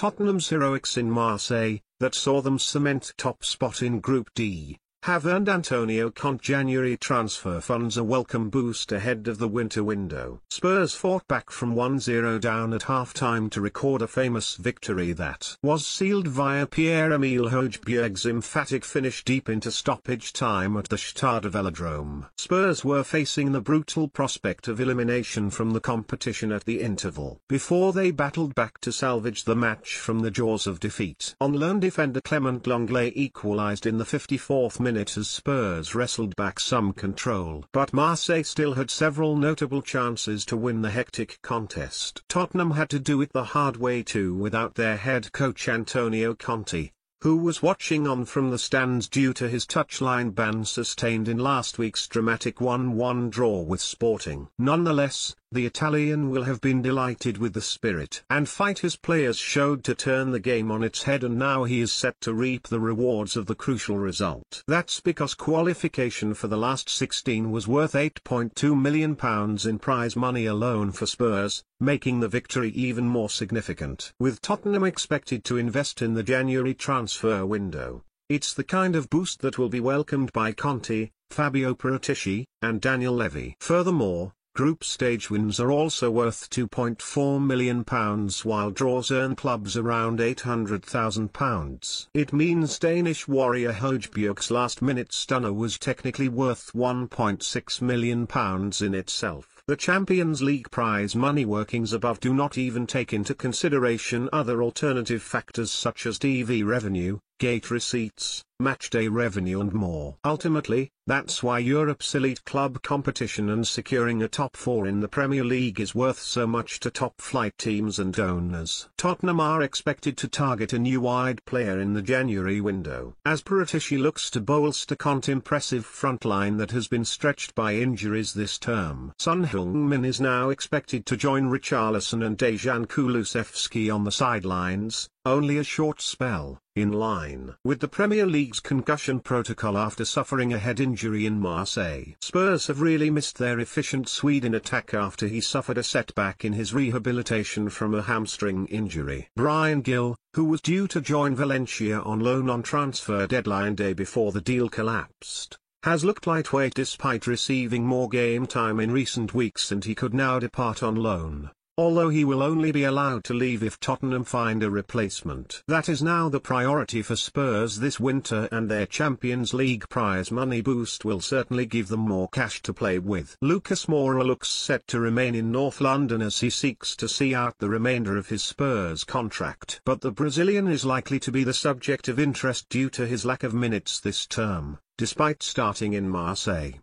Tottenham's heroics in Marseille, that saw them cement top spot in Group D, have earned Antonio Conte January transfer funds a welcome boost ahead of the winter window. Spurs fought back from 1-0 down at half-time to record a famous victory that was sealed via Pierre-Emile Højbjerg's emphatic finish deep into stoppage time at the Stade Velodrome. Spurs were facing the brutal prospect of elimination from the competition at the interval before they battled back to salvage the match from the jaws of defeat. On loan defender Clement Lenglet equalised in the 54th minute as Spurs wrestled back some control. But Marseille still had several notable chances to win the hectic contest. Tottenham had to do it the hard way too without their head coach Antonio Conte, who was watching on from the stands due to his touchline ban sustained in last week's dramatic 1-1 draw with Sporting. Nonetheless, the Italian will have been delighted with the spirit and fight his players showed to turn the game on its head, and now he is set to reap the rewards of the crucial result. That's because qualification for the last 16 was worth £8.2 million in prize money alone for Spurs, making the victory even more significant. With Tottenham expected to invest in the January transfer window, it's the kind of boost that will be welcomed by Conte, Fabio Paratici, and Daniel Levy. Furthermore, group stage wins are also worth £2.4 million, while draws earn clubs around £800,000. It means Danish warrior Højbjerg's last-minute stunner was technically worth £1.6 million in itself. The Champions League prize money workings above do not even take into consideration other alternative factors such as TV revenue, gate receipts, matchday revenue and more. Ultimately, that's why Europe's elite club competition and securing a top four in the Premier League is worth so much to top-flight teams and owners. Tottenham are expected to target a new wide player in the January window, as Paratici looks to bolster Conte's impressive front line that has been stretched by injuries this term. Son Heung-min is now expected to join Richarlison and Dejan Kulusevski on the sidelines, only a short spell, in line with the Premier League's concussion protocol after suffering a head injury in Marseille. Spurs have really missed their efficient Swede in attack after he suffered a setback in his rehabilitation from a hamstring injury. Bryan Gil, who was due to join Valencia on loan on transfer deadline day before the deal collapsed, has looked lightweight despite receiving more game time in recent weeks, and he could now depart on loan, although he will only be allowed to leave if Tottenham find a replacement. That is now the priority for Spurs this winter, and their Champions League prize money boost will certainly give them more cash to play with. Lucas Moura looks set to remain in North London as he seeks to see out the remainder of his Spurs contract. But the Brazilian is likely to be the subject of interest due to his lack of minutes this term, despite starting in Marseille.